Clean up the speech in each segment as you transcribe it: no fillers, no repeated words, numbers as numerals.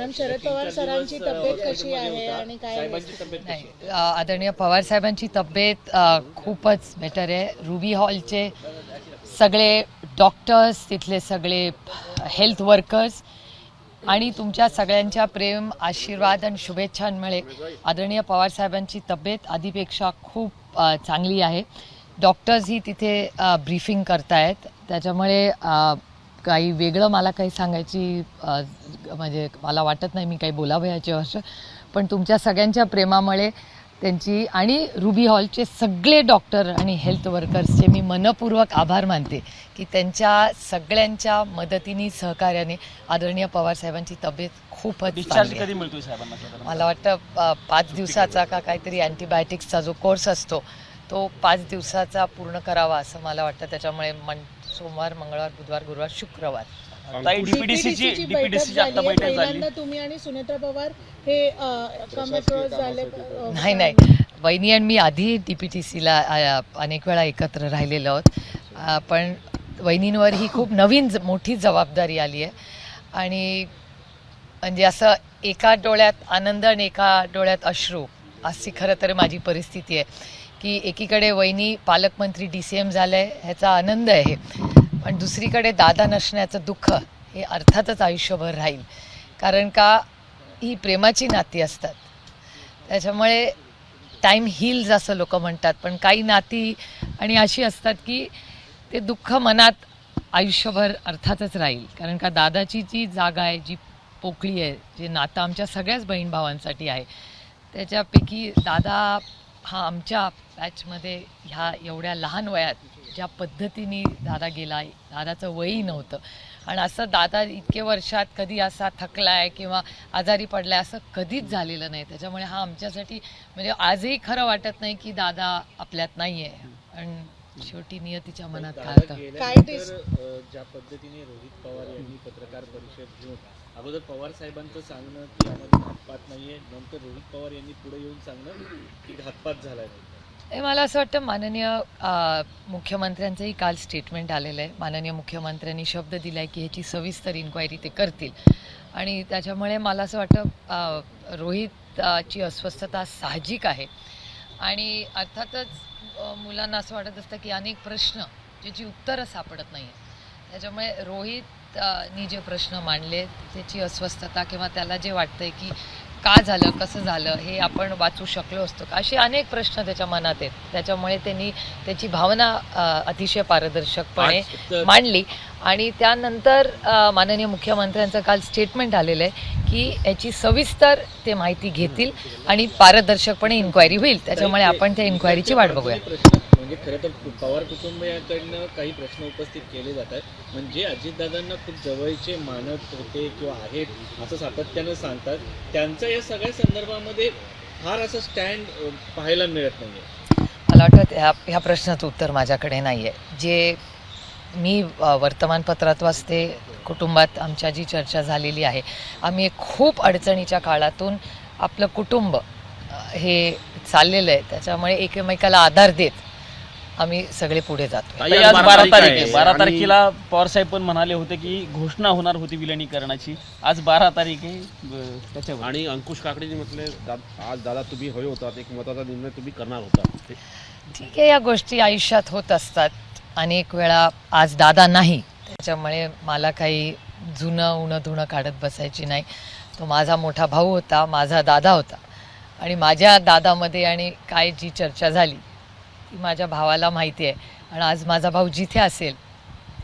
Ma'am, Sharad Pawar सरांची तब्येत कशी आहे आणि काय नाही, आदरणीय पवार साहेबांची तब्येत खूपच बेटर आहे. रुबी हॉलचे सगळे डॉक्टर्स, तिथले सगळे हेल्थ वर्कर्स आणि तुमच्या सगळ्यांच्या प्रेम, आशीर्वाद आणि शुभेच्छांमुळे आदरणीय पवार साहेबांची तब्येत आधीपेक्षा खूप चांगली आहे. डॉक्टर्सही तिथे ब्रीफिंग करतायत, त्याच्यामुळे काही वेगळं मला काही सांगायची म्हणजे मला वाटत नाही मी काही बोलावं याच्यावर. पण तुमच्या सगळ्यांच्या प्रेमामुळे त्यांची आणि रुबी हॉलचे सगळे डॉक्टर आणि हेल्थ वर्कर्सचे मी मनपूर्वक आभार मानते की त्यांच्या सगळ्यांच्या मदतीने, सहकार्याने आदरणीय पवार साहेबांची तब्येत खूपच डिस्चार्ज कधी मिळतोय साहेबांना? मला वाटतं 5 दिवसाचा का काहीतरी अँटीबायोटिक्सचा जो कोर्स असतो तो 5 दिवसाचा पूर्ण करावा असं मला वाटतं. त्याच्यामुळे सोमवार, मंगळवार, बुधवार, गुरुवार, शुक्रवार डीपीडीसीची बैठक झाली आहे. पहिल्यांदा तुम्ही आणि सुनेत्रा पवार हे कम अक्रॉस झाले. नाही, वहिनी आणि मी आधी DPTCला अनेक वेळा एकत्र राहिलेलो आहोत, पण वहिनींवर ही खूप नवीन मोठी जबाबदारी आली आहे आणि म्हणजे असं एका डोळ्यात आनंद आणि एका डोळ्यात अश्रू अशी खरं तर माझी परिस्थिती आहे की एकीकडे वहिनी पालकमंत्री DCM झालं आहे ह्याचा आनंद आहे, पण दुसरीकडे दादा नसण्याचं दुःख हे अर्थातच आयुष्यभर राहील. कारण का ही प्रेमाची नाती असतात, त्याच्यामुळे टाईम हील्स असं लोक म्हणतात, पण काही नाती आणि अशी असतात की ते दुःख मनात आयुष्यभर अर्थातच राहील. कारण का दादाची जी जागा आहे, जी पोकळी आहे, जे नातं आमच्या सगळ्याच बहीण भावांसाठी आहे, त्याच्यापैकी दादा हा आमच्या बॅचमध्ये ह्या एवढ्या लहान वयात ज्या पद्धतीने दादा गेला, दादाचं वयही नव्हतं आणि असं दादा इतके वर्षात कधी असा थकला आहे किंवा आजारी पडला आहे असं कधीच झालेलं नाही. त्याच्यामुळे हा आमच्यासाठी म्हणजे आजही खरं वाटत नाही की दादा आपल्यात नाही आहे. आणि शेवटी नियतीच्या मनात काय ज्या पद्धतीने रोहित पवार यांनी पत्रकार परिषद घेऊन अगोदर पवार साहेबांचं सांगणं की यामध्ये घातपात नाहीये, नंतर रोहित पवार यांनी पुढे येऊन सांगणं की घातपात झाला नाही, हे मला असं वाटतं माननीय मुख्यमंत्र्यांचंही काल स्टेटमेंट आलेलं आहे. माननीय मुख्यमंत्र्यांनी शब्द दिला आहे की ह्याची सविस्तर इन्क्वायरी ते करतील आणि त्याच्यामुळे मला असं वाटतं रोहितची अस्वस्थता साहजिक आहे आणि अर्थातच मुलांना असं वाटत असतं की अनेक प्रश्न ज्याची उत्तरं सापडत नाही आहेत, त्याच्यामुळे रोहितनी जे प्रश्न मांडले त्याची अस्वस्थता किंवा त्याला जे वाटतंय की का झालं, कसं झालं, हे आपण वाचू शकलो असतो का, असे अनेक प्रश्न त्याच्या मनात आहेत. त्याच्यामुळे त्यांनी त्याची भावना अतिशय पारदर्शकपणे मांडली आणि त्यानंतर माननीय मुख्यमंत्र्यांचं काल स्टेटमेंट आलेलं आहे की याची सविस्तर ते माहिती घेतील आणि पारदर्शकपणे इन्क्वायरी होईल. त्याच्यामुळे आपण त्या इन्क्वायरीची वाट बघूया. म्हणजे खरं तर पवार कुटुंबियांकडनं काही प्रश्न उपस्थित केले जातात, म्हणजे अजितदादांना खूप जवळचे मानत होते किंवा आहेत असं सातत्यानं सांगतात, त्यांचं या सगळ्या संदर्भामध्ये फार असं स्टँड पाहायला मिळत नाहीये. मला वाटतं ह्या प्रश्नाचं उत्तर माझ्याकडे नाही आहे. जे मी वर्तमानपत्रात वाचते, कुटुंबात आमच्या जी चर्चा झालेली आहे, आम्ही खूप अडचणीच्या काळातून आपलं कुटुंब हे चाललेलं आहे, त्याच्यामुळे एकमेकाला आधार देत आम्ही सगळे पुढे जातो. 12 तारखेला पवार साहेब पण म्हणाले होते की घोषणा होणार होती विलिनीकरणाची, आज 12 तारीख आहे त्याच्यावर. आणि अंकुश काकडेंनी म्हटले आज दादा तुम्ही हवे होतात, एक महत्त्वाचा निर्णय तुम्ही करणार होता. ठीक आहे, या गोष्टी आयुष्यात होत असतात अनेक वेळा. आज दादा नाही, त्याच्यामुळे मला काही उणं धुणं काढत बसायची नाही. तो माझा मोठा भाऊ होता, माझा दादा होता आणि माझ्या दादामध्ये आणि काय जी चर्चा झाली ती माझ्या भावाला माहिती आहे आणि आज माझा भाऊ जिथे असेल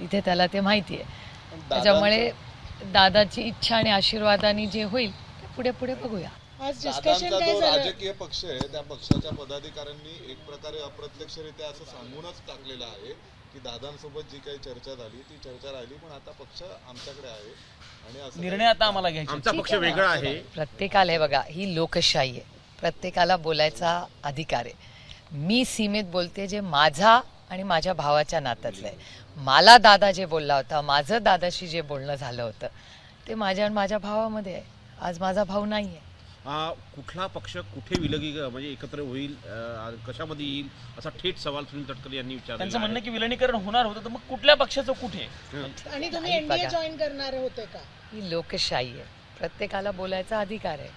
तिथे त्याला ते माहिती आहे. त्याच्यामुळे दादाची इच्छा आणि आशीर्वादाने जे होईल ते पुढे पुढे बघूया. आज डिस्कशन काय जो झालं? राजकीय पक्ष आहे त्या पक्षाच्या पदाधिकाऱ्यांनी एक प्रकारे अप्रत्यक्षरित्या असं सांगूनच टाकलेलं आहे की दादांसोबत जी काही चर्चा झाली ती चर्चा राहिली, पण आता पक्ष आमच्याकडे आहे आणि असं निर्णय आता आम्हाला घ्यायचा. आमचा पक्ष वेगळा आहे. प्रत्येकाला हे बघा, ही लोकशाही आहे, प्रत्येकाला बोलायचा अधिकार आहे. मी सीमित बोलते जे माझा आणि माझ्या भावाच्या नात्यातलं आहे. मला दादा जे बोलला होता, माझं दादाशी जे बोलणं झालं होतं ते माझ्या आणि माझ्या भावामध्ये आहे. आज माझा भाऊ नाही आहे. कुठला पक्ष कुठे म्हणजे एकत्र होईल, कशामध्ये येईल असा थेट सवाल सुनील तटकरे यांनी विचारला. त्यांचं म्हणणं की विलिनीकरण होणार होतं, तर मग कुठल्या पक्षाचं कुठे? आणि तुम्ही एनडीए जॉईन करणार होते का? ही लोकशाही आहे, प्रत्येकाला बोलायचा अधिकार आहे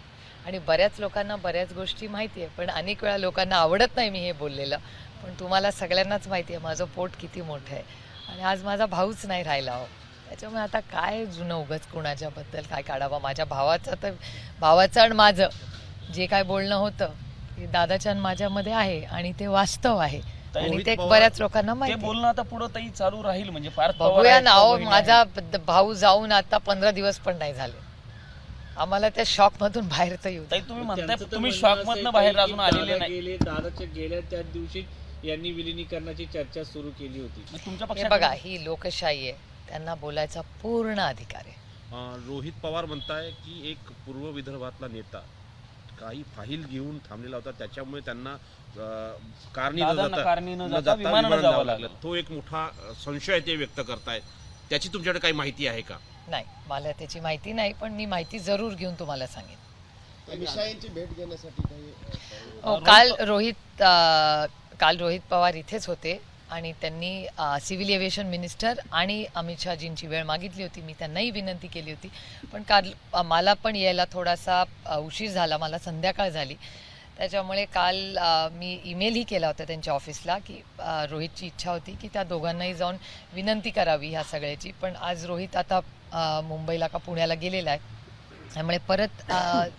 आणि बऱ्याच लोकांना बऱ्याच गोष्टी माहिती आहे, पण अनेक वेळा लोकांना आवडत नाही मी हे बोललेलं. पण तुम्हाला सगळ्यांनाच माहिती आहे माझं पोट किती मोठं आहे आणि आज माझा भाऊच नाही राहिला हो. त्याच्यामुळे आता काय जुनं उगाच कुणाच्याबद्दल काय काढावं. माझ्या भावाचं आणि माझं जे काय बोलणं होतं ते दादाच्या आणि माझ्यामध्ये आहे आणि ते वास्तव आहे आणि ते बऱ्याच लोकांना ते माहिती आहे. बोलणं आता पुढे ताई चालू राहील म्हणजे पार्थ पवार बघूया आहेत, ना हो. बहिणी माझा भाऊ जाऊन आता 15 दिवस पण नाही झाले. आम्हाला त्या शॉक मधून बाहेर तर येऊ आहेत. ताई तुम्ही म्हणताय त्यांचं तर तुम्ही म्हणणं शॉक असं मधनं आहे बाहेर की अजून आलेले दादा नाही. गेले, दादाच्या गेल्या त्याच दिवशी यांनी विलिनीकरणाची चर्चा सुरू केली होती. मग तुमच्या हे पक्षात बघा, ही लोकशाही आहे, त्यांना बोलायचा पूर्ण अधिकार आहे. रोहित पवार म्हणताय की एक पूर्व विदर्भातला नेता काही फाईल घेऊन थांबलेला होता, त्याच्यामुळे त्यांना कारणी दादांना कारणी न जाता विमानानं जावं लागलं. तो एक मोठा संशय ते व्यक्त करतायत. त्याची तुमच्याकडे काही माहिती आहे का? नाही, मला त्याची माहिती नाही, पण मी माहिती जरूर घेऊन तुम्हाला सांगेन. मिशाईंची भेट घेण्यासाठी काही हो, काल रोहित पवार इथेच होते आणि त्यांनी सिव्हिल एव्हिएशन मिनिस्टर आणि अमित शहाजींची वेळ मागितली होती. मी त्यांनाही विनंती केली होती, पण काल मला पण यायला थोडासा उशीर झाला, मला संध्याकाळ झाली. त्याच्यामुळे काल मी ईमेलही केला होता त्यांच्या ऑफिसला की रोहितची इच्छा होती की त्या दोघांनाही जाऊन विनंती करावी ह्या सगळ्याची. पण आज रोहित आता मुंबईला का पुण्याला गेलेला आहे, त्यामुळे परत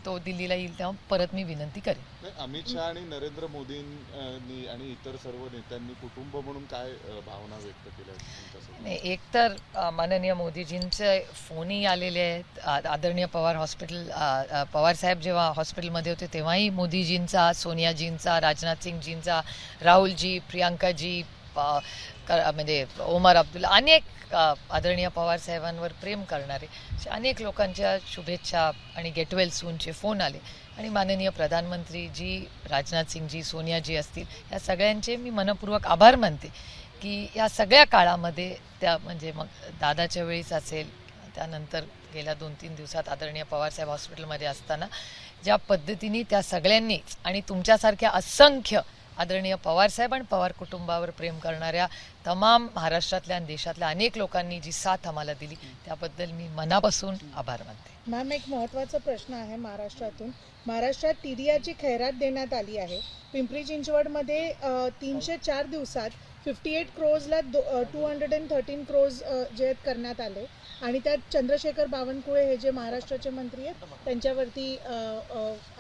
तो दिल्लीला येईल तेव्हा परत मी विनंती करेन. अमित शहा आणि नरेंद्र मोदींनी आणि इतर सर्व नेत्यांनी कुटुंब म्हणून काय भावना व्यक्त केल्या तुमच्यासोबत? नाही, एक तर माननीय मोदीजींचे फोनही आलेले आहेत. आदरणीय पवार साहेब जेव्हा हॉस्पिटलमध्ये होते तेव्हाही मोदीजींचा, सोनियाजींचा, राजनाथ सिंगजींचा, राहुलजी, प्रियांकाजी, म्हणजे ओमर अब्दुल्ला, अनेक आदरणीय पवार साहेबांवर प्रेम करणारे अनेक लोकांच्या शुभेच्छा आणि गेट वेल सूनचे फोन आले. आणि माननीय प्रधानमंत्रीजी, राजनाथ सिंगजी, सोनियाजी असतील, या सगळ्यांचे मी मनपूर्वक आभार मानते की या सगळ्या काळामध्ये त्या म्हणजे मग दादाच्या वेळीच असेल, त्यानंतर गेल्या 2-3 दिवसात आदरणीय पवारसाहेब हॉस्पिटलमध्ये असताना ज्या पद्धतीने त्या सगळ्यांनीच आणि तुमच्यासारख्या असंख्य आदरणीय पवारसाहेब आणि पवार कुटुंबावर प्रेम करणाऱ्या तमाम महाराष्ट्रातल्या आणि देशातल्या अनेक लोकांनी जी साथ आम्हाला दिली त्याबद्दल मी मनापासून आभार मानते. मॅम, एक महत्त्वाचा प्रश्न आहे महाराष्ट्रातून. महाराष्ट्रात टीडीआरची खैरात देण्यात आली आहे. पिंपरी चिंचवडमध्ये 304 दिवसात 58 क्रोजला 213 क्रोज जे करण्यात आले आणि त्यात चंद्रशेखर बावनकुळे हे जे महाराष्ट्राचे मंत्री आहेत त्यांच्यावरती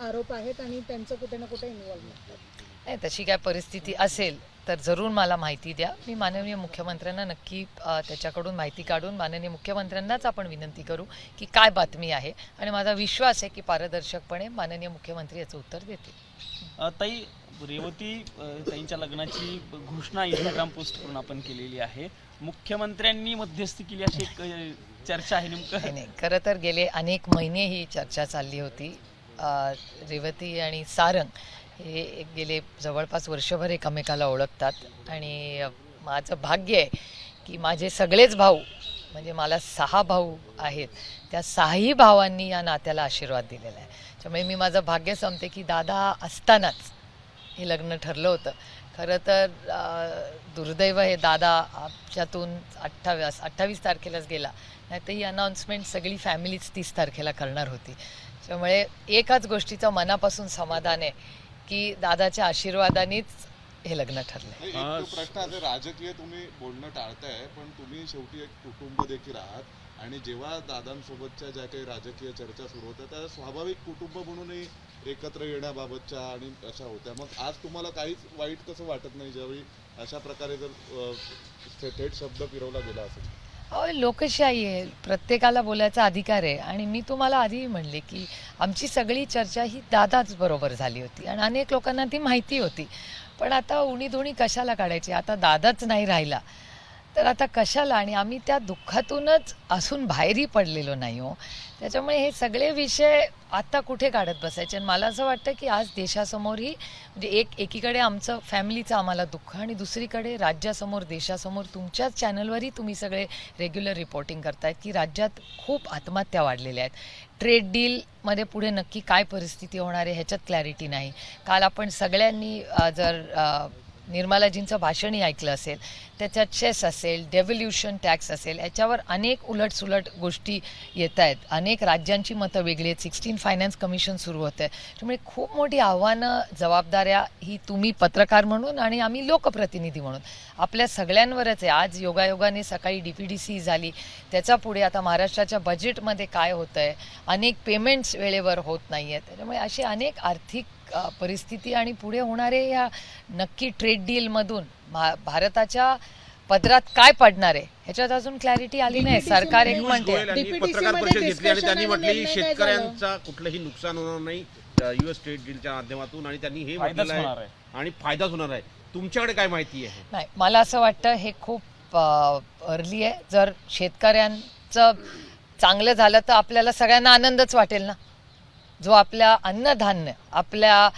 आरोप आहेत आणि त्यांचं कुठे ना कुठे इन्व्हॉल्वमेंट आहे. नाही, तशी काय परिस्थिती असेल तर जरूर मला माहिती द्या. मी माननीय मुख्यमंत्र्यांना नक्की त्याच्याकडून माहिती काढून माननीय मुख्यमंत्र्यांनाच आपण विनंती करू की काय बातमी आहे आणि माझा विश्वास आहे की पारदर्शकपणे माननीय मुख्यमंत्री याचं उत्तर देतील. ताई, रेवती ताईंच्या लग्नाची घोषणा इंस्टाग्राम पोस्ट करून आपण केलेली आहे. मुख्यमंत्र्यांनी मध्यस्थी केली अशी एक चर्चा आहे. नेमकं नाही, खरं तर गेले अनेक महिने ही चर्चा चालली होती. रेवती आणि सारंग हे गेले जवळपास वर्षभर एकमेकाला ओळखतात आणि माझं भाग्य आहे की माझे सगळेच भाऊ, म्हणजे मला 6 भाऊ आहेत, त्या 6ही भावांनी या नात्याला आशीर्वाद दिलेला आहे. त्यामुळे मी माझं भाग्य समते की दादा असतानाच हे लग्न ठरलं होतं. खरं तर दुर्दैव हे दादा आमच्यातून 28 तारखेलाच गेला, नाही तर ही अनाऊन्समेंट सगळी फॅमिलीच 30 तारखेला करणार होती. त्यामुळे एकाच गोष्टीचं मनापासून समाधान आहे की दादाच्या आशीर्वादानेच हे लग्न ठरलंय. एक तो प्रश्न आहे, राजकीय तुम्ही बोलणं टाळताय पण तुम्ही शेवटी एक कुटुंब देखील आहात आणि जेव्हा दादांसोबतच्या ज्या काही राजकीय चर्चा सुरू होत्या त्या स्वाभाविक कुटुंब म्हणूनही एकत्र येण्याबाबतच्या आणि अशा होत्या. मग आज तुम्हाला काहीच वाईट कसं वाटत नाही ज्यावेळी अशा प्रकारे जर थेट शब्द फिरवला गेला असेल? लोकशाही आहे, प्रत्येकाला बोलायचा अधिकार आहे आणि मी तुम्हाला आधीही म्हणले की आमची सगळी चर्चा ही दादाच बरोबर झाली होती आणि अनेक लोकांना ती माहिती होती. पण आता उणीधुणी कशाला काढायची, आता दादाच नाही राहिला तर आता कशाला, आणि आम्ही त्या दुःखातूनच असून बाहेरही पडलेलो नाही हो. त्याच्यामुळे हे सगळे विषय आता कुठे काढत बसायचे. आणि मला असं वाटतं की आज देशासमोरही म्हणजे एकीकडे आमचं फॅमिलीचं आम्हाला दुःख आणि दुसरीकडे राज्यासमोर, देशासमोर तुमच्याच चॅनलवरही तुम्ही सगळे रेग्युलर रिपोर्टिंग करतायत की राज्यात खूप आत्महत्या वाढलेल्या आहेत. ट्रेड डीलमध्ये पुढे नक्की काय परिस्थिती होणार आहे ह्याच्यात क्लॅरिटी नाही. काल आपण सगळ्यांनी जर निर्मलाजींचं भाषणही ऐकलं असेल त्याच्यात सेस असेल, डेव्होल्युशन टॅक्स असेल, याच्यावर अनेक उलटसुलट गोष्टी येत आहेत. अनेक राज्यांची मतं वेगळी आहेत. 16 फायनान्स कमिशन सुरू होतं आहे. त्यामुळे खूप मोठी आव्हानं, जबाबदाऱ्या ही तुम्ही पत्रकार म्हणून आणि आम्ही लोकप्रतिनिधी म्हणून आपल्या सगळ्यांवरच आहे. आज योगायोगाने सकाळी DPDC झाली, त्याचा पुढे आता महाराष्ट्राच्या बजेटमध्ये काय होतं आहे, अनेक पेमेंट्स वेळेवर होत नाही आहेत. त्याच्यामुळे असे अनेक आर्थिक परिस्थिती आणि पुढे होणारे या नक्की ट्रेड डीलमधून भारताच्या पदरात काय पडणार आहे ह्याच्यात अजून क्लॅरिटी आली नाही. सरकार एक म्हणते गोयल यांनी DPTC पत्रकार मध्ये परिषद घेतली आणि discussion त्यांनी आणि म्हटले निर्णय काय शेतकऱ्यांचा कुठलंही नुकसान होणार नाही US ट्रेड डीलच्या माध्यमातून, आणि त्यांनी हे फायदाच म्हटलेलं होणार आहे आहे. आणि फायदाच होणार आहे. तुमच्याकडे काय माहिती आहे? नाही, मला असं वाटतं हे खूप अर्ली आहे. जर शेतकऱ्यांचं चांगलं झालं तर आपल्याला सगळ्यांना आनंदच वाटेल ना. जो आपल्या अन्नधान्य, आपल्या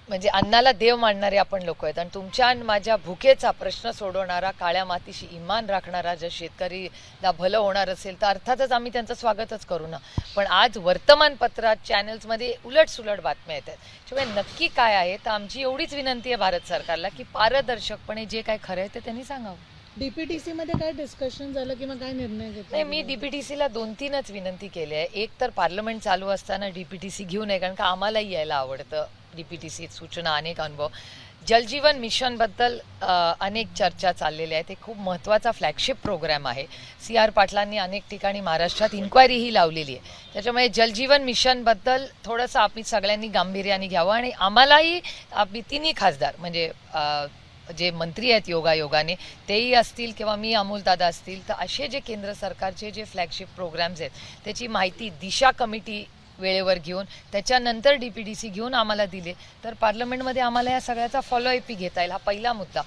म्हणजे अन्नाला देव मानणारे आपण लोक आहेत, आणि तुमच्या आणि माझ्या भुकेचा प्रश्न सोडवणारा, काळ्या मातीशी इमान राखणारा जर शेतकरीला भलं होणार असेल तर अर्थातच आम्ही त्यांचं स्वागतच करू ना. पण आज वर्तमानपत्रात, चॅनल्समध्ये उलटसुलट बातम्या येत आहेत. त्यामुळे नक्की काय आहे तर आमची एवढीच विनंती आहे भारत सरकारला की पारदर्शकपणे जे काय खरं आहे ते त्यांनी सांगावं. DPTC मध्ये काय डिस्कशन झालं किंवा काय निर्णय घेतला? नाही, मी DPTCला 2-3च विनंती केली आहे. एक तर पार्लमेंट चालू असताना DPTC घेऊ नये, कारण का आम्हालाही यायला आवडतं DPTC, सूचना, अनेक अनुभव. जलजीवन मिशनबद्दल अनेक चर्चा चाललेल्या आहेत. हे खूप महत्त्वाचा फ्लॅगशिप प्रोग्राम आहे. CR पाटलांनी अनेक ठिकाणी महाराष्ट्रात इन्क्वायरीही लावलेली आहे. त्याच्यामुळे जलजीवन मिशनबद्दल थोडंसं आम्ही सगळ्यांनी गांभीर्याने घ्यावं, आणि आम्हालाही आम्ही तिन्ही खासदार म्हणजे जे मंत्री आहेत योगायोगाने तेही असतील किंवा मी अमोलदादा असतील, तर असे जे केंद्र सरकारचे जे फ्लॅगशिप प्रोग्राम्स आहेत त्याची माहिती दिशा कमिटी वेळेवर घेऊन त्याच्यानंतर DPTC घेऊन आम्हाला दिले तर पार्लमेंटमध्ये आम्हाला या सगळ्याचा फॉलोअप घेता येईल. हा पहिला मुद्दा.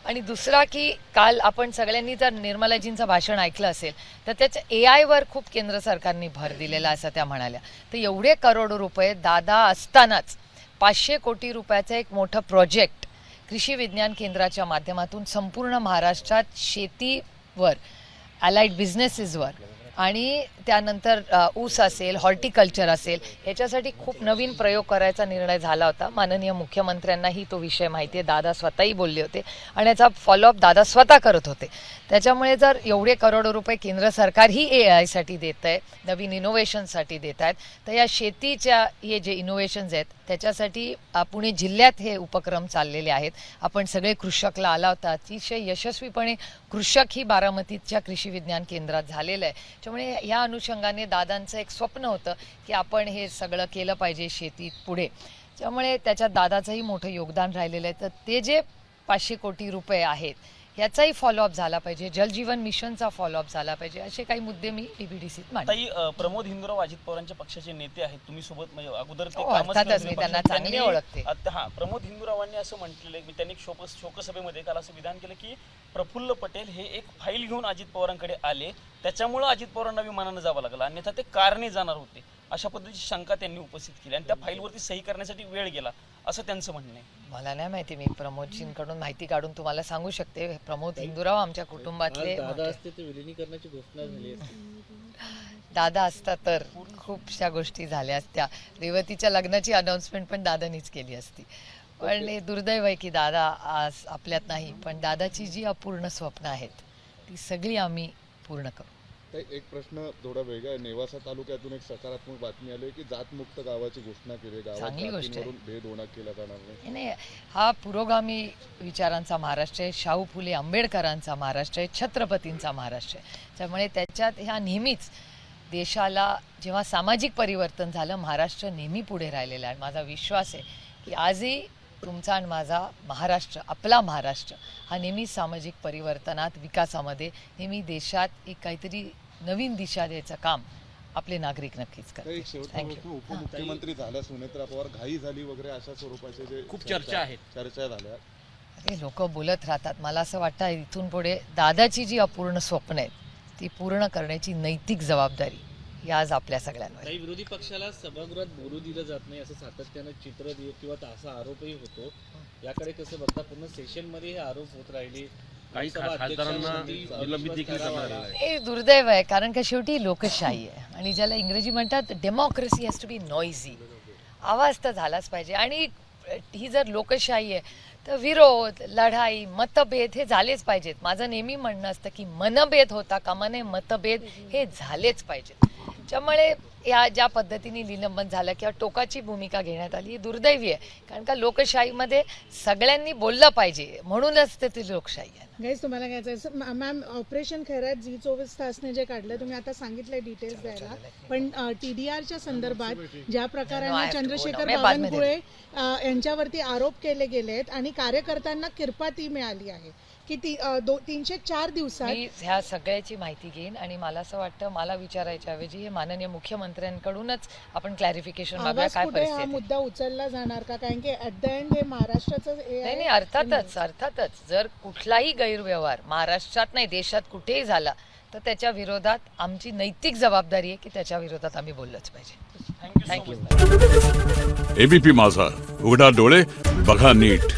आणि दुसरा की काल आपण सगळ्यांनी जर निर्मलाजींचं भाषण ऐकलं असेल तर त्याच्या AI वर खूप केंद्र सरकारने भर दिलेला असं त्या म्हणाल्या. तर एवढे करोडो रुपये दादा असतानाच 500 कोटी रुपयाचं एक मोठं प्रोजेक्ट कृषी विज्ञान केंद्राच्या माध्यमातून संपूर्ण महाराष्ट्रात शेतीवर, अलाइड बिझनेसेसवर आणि त्यानंतर ऊस असेल, हॉर्टिकल्चर असेल, ह्याच्यासाठी खूप नवीन प्रयोग करायचा निर्णय झाला होता. माननीय मुख्यमंत्र्यांनाही तो विषय माहिती आहे. दादा स्वतःही बोलले होते आणि याचा फॉलोअप दादा स्वतः करत होते. त्याच्यामुळे जर एवढे करोडो रुपये केंद्र सरकार ही AI साठी देत आहे, नवीन इनोव्हेशनसाठी देत आहेत, तर या शेतीच्या हे जे इनोव्हेशन्स आहेत त्याच्यासाठी पुणे जिल्ह्यात हे उपक्रम चाललेले आहेत. आपण सगळे कृषकला आला होता. अतिशय यशस्वीपणे कृषक ही बारामतीच्या कृषी विज्ञान केंद्रात झालेलं आहे. त्यामुळे या अनुषंगाने दादांचं एक स्वप्न होतं की आपण हे सगळं केलं पाहिजे शेतीत पुढे. त्यामुळे त्याच्यात दादाचंही मोठं योगदान राहिलेलं आहे. तर ते जे 500 कोटी रुपये आहेत याचाही फॉलोअप झाला पाहिजे, जलजीवन मिशनचा फॉलोअप झाला पाहिजे, असे काही मुद्दे मी DPTCत मांडले. ताई, प्रमोद हिंदुराव अजित पवारांच्या पक्षाचे नेते आहेत, तुम्ही सोबत म्हणजे अगोदर ते हो, कामच अर्थातच नव्हते मी त्यांना पक्षात. चांगले त्यांनी ओळखते. हा, प्रमोद हिंदुरावांनी असं म्हटलेलं की त्यांनी शोकसभेमध्ये काल असं विधान केलं की प्रफुल्ल पटेल हे एक फाईल घेऊन अजित पवारांकडे आले, त्याच्यामुळे अजित पवारांना विमानानं जावं लागलं, अन्यथा ते कारने जाणार होते, अशा पद्धतीची शंका त्यांनी उपस्थित केली आणि त्या फाईलवरती सही करण्यासाठी वेळ गेला असं त्यांचं म्हणणं आहे. मला नाही माहिती, मी प्रमोदजींकडून माहिती काढून तुम्हाला सांगू शकते. प्रमोद हिंदुराव आमच्या कुटुंबातले दादा मोठे. असते तर विलिनीकरणाची घोषणा झाली असती. दादा असता तर खूपशा गोष्टी झाल्या असत्या. रेवतीच्या लग्नाची अनाउन्समेंट पण दादानीच केली असती. पण हे दुर्दैव आहे की दादा आज आपल्यात नाही, पण दादाची जी अपूर्ण स्वप्न आहेत ती सगळी आम्ही पूर्ण करू. एक प्रश्न थोडा वेगळा आहे. नेवासा तालुक्यातून एक सकारात्मक बातमी आली की जातमुक्त गावाची घोषणा केली. गावात चांगली गोष्ट आहे. जातींवरून भेद केला जाणार नाही. नाही, हा पुरोगामी विचारांचा महाराष्ट्र आहे, शाहू फुले आंबेडकरांचा महाराष्ट्र आहे, छत्रपतींचा महाराष्ट्र आहे. त्यामुळे त्याच्यात ह्या नेहमीच देशाला जेव्हा सामाजिक परिवर्तन झालं महाराष्ट्र नेहमी पुढे राहिलेला आहे. माझा विश्वास आहे की आजही तुमचा आणि माझा महाराष्ट्र, आपला महाराष्ट्र हा नेहमी सामाजिक परिवर्तनात, विकासामध्ये नेहमी देशात एक काहीतरी नवीन दिशा द्यायचं काम आपले नागरिक नक्कीच तर एक करतात. शेवटचा थँक्यू. प्रश्न, उपमुख्यमंत्री झाल्या सुनेत्रा पवार, घाई झाली वगैरे अशा स्वरूपाचे जे खूप चर्चा आहेत. चर्चा झाल्या. अरे लोक बोलत राहतात. मला असं वाटतं इथून पुढे दादाची जी अपूर्ण स्वप्न आहेत ती पूर्ण करण्याची नैतिक जबाबदारी ही आज आपल्या सगळ्यांवर आहे. काही विरोधी पक्षाला सभागृहात बोलू दिलं जात नाही असं सातत्यानं चित्र किंवा असा आरोपही होतो. याकडे कसं बघता? पूर्ण सेशनमध्ये हे आरोप होत राहिले. काही खासदारांना निलंबित देखील करण्यात आलं आहे. हे दुर्दैव आहे, कारण का शेवटी लोकशाही आहे आणि ज्याला इंग्रजी म्हणतात डेमोक्रेसी हॅज टू बी नॉइझी. आवाज तर झालाच पाहिजे. आणि ही जर लोकशाही आहे तर विरोध, लढाई, मतभेद हे झालेच पाहिजेत. माझं नेहमी म्हणणं असतं की मनभेद होता कामा नये, मतभेद हे झालेच पाहिजेत. त्यामुळे या ज्या पद्धतीने निलंबन झालं किंवा टोकाची भूमिका घेण्यात आली ही दुर्दैवी आहे. कारण का लोकशाहीमध्ये सगळ्यांनी बोललं पाहिजे, म्हणूनच तर ती लोकशाही आहे. गाईज तुम्हाला काय जायचं मॅम, ऑपरेशन खैरात झी 24 तासने जे काढलं तुम्ही आता सांगितलंय डिटेल्स द्यायला, पण TDRच्या संदर्भात ज्या प्रकाराने चंद्रशेखर बावनकुळे यांच्यावरती आरोप केले गेलेत आणि कार्यकर्त्यांना किरपाती मिळाली आहे की 304 दिवसात मी ह्या सगळ्याची माहिती घेईन आणि मला असं वाटतं मला विचारायच्या ऐवजी हे माननीय मुख्यमंत्र्यांकडूनच आपण क्लॅरिफिकेशन मागूया आवाज काय कुठे हा परिस्थिती. मुद्दा उचलला जाणार का? कारण की ऍट द एंड हे महाराष्ट्राचं हे नाही आहे. नाही, अर्थातच जर कुठलाही गैरव्यवहार महाराष्ट्रात नाही देशात कुठेही झाला तर त्याच्या विरोधात आमची नैतिक जबाबदारी आहे की त्याच्या विरोधात आम्ही बोललंच पाहिजे. थँक्यू. थँक्यू. एबीपी माझा, उघडा डोळे बघा नीट.